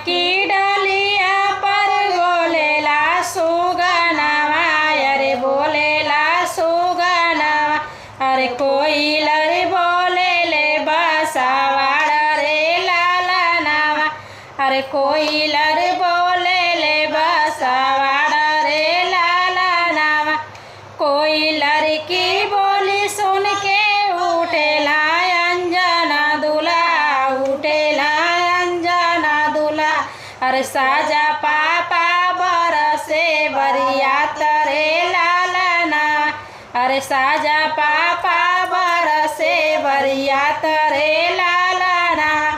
की डलिया पर बोलेला सुगनवा, अरे बोलेला सुगनवा। अरे कोयलर बोलेले बसवाड़ रे लालनवा, अरे कोयलर बोलेले बसवाड़ रे लालनवा। कोयलर की बोली सुन के उठेला अंजना दूल्हा, उठेला अंजना दूल्हा। अरे साजा पापा बरसे बरियात रे लालनवा, अरे साजा पापा बरसे बरियात रे लालनवा।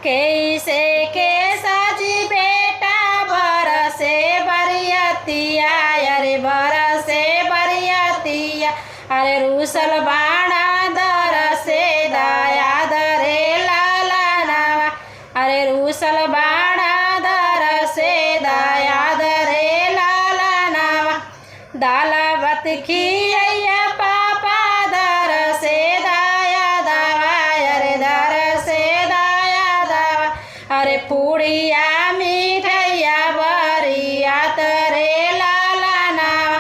कैसे के साजी बेटा बरसे बरियतिया, अरे बरसे बरियतिया। अरे रूसल बाणा दर से दया दरे लालनवा, अरे रूसल बाणा दर से दया दरे लालनवा। दालवत खियैया पापा दर से दया दवा, अरे दर से दया दवा। अरे पूड़िया मिठैया बरियात रे लालनवा,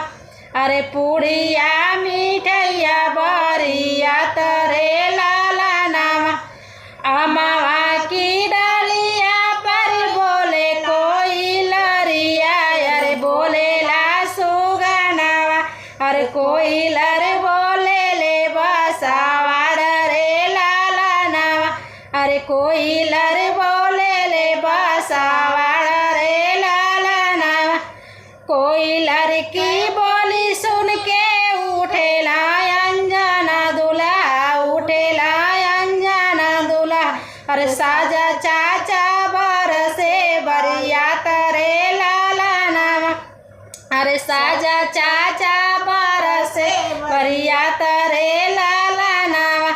अरे पूड़िया मिठैया बरियात रे लालनवा। अमवा की डलिया पर बोले कोयलरिया, अरे बोलेला सुगनवा, अरे कोयलर बोलेले बसवाड़ रे लालनवा, अरे कोयलर बोलेले बसवाड़ रे लालनवा। कोयलर की बोली सुन के उठेला अंजना दूल्हा, उठेला अंजना दूल्हा। अरे साजा चाचा बरसे बरियात रे लालनवा, अरे साजा चाचा बरसे बरियात रे लालनवा।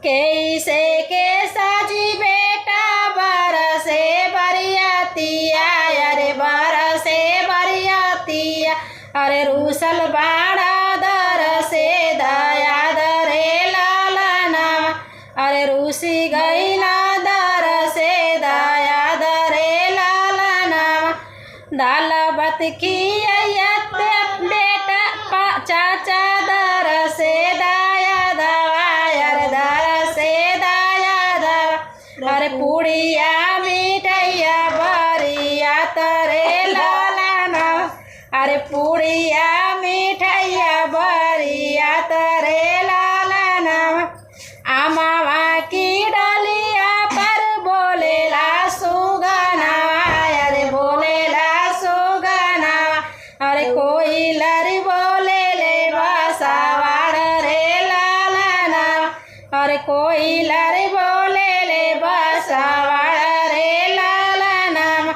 कैसे के साजी बेटा बरसे बरियतिया, अरे बरसे बरियतिया। अरे रूसल बाड़ा दर से दया दरे लालनवा, अरे रूसी गैला दर से दया दरे लालनवा। दालवत खियैया बेटा चाचा दर से दया दवा, अरे दर से दया दवा। अरे पूड़िया मिठैया बरियात रे लालनवा, अरे पूड़िया मिठैया बरियात रे लालनवा। अमवा की डलिया पर बोलेला सुगनवा, अरे बोलेला सुगनवा। अरे कोयलर बोलेले बसवाड़ रे लालनवा, अरे कोयलर बोलेले बसवाड़ रे लालनवा।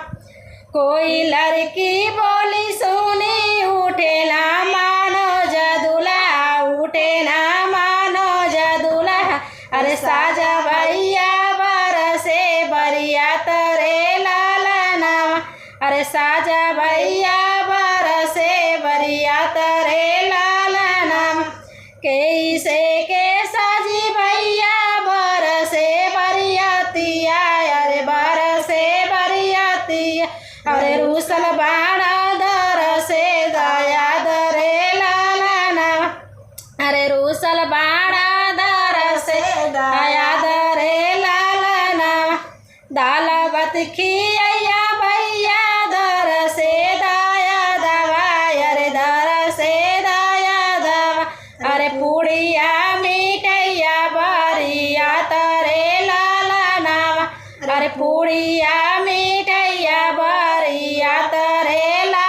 कोयलर की बोली सुनी उठेला मनोज दूल्हा, उठेला मनोज दूल्हा। अरे साजा भैया बरसे बरियात रे लालनवा, अरे साजा भैया बरसे बरियात रे लालनवा। कैसे के साजी भैया बरसे बरियतिया, अरे बरसे बरियतिया। अरे रूसल बाणा दर से दया दरे लालनवा, अरे रूसल बाणा दर से दया दरे लालनवा। दालवत खियैया भैया दर से दया दवा, अरे दर से दया दवा। अरे पूड़िया मिठैया बरियात रे लालनवा, अरे पूड़िया मिठैया बरियात रे लालनवा।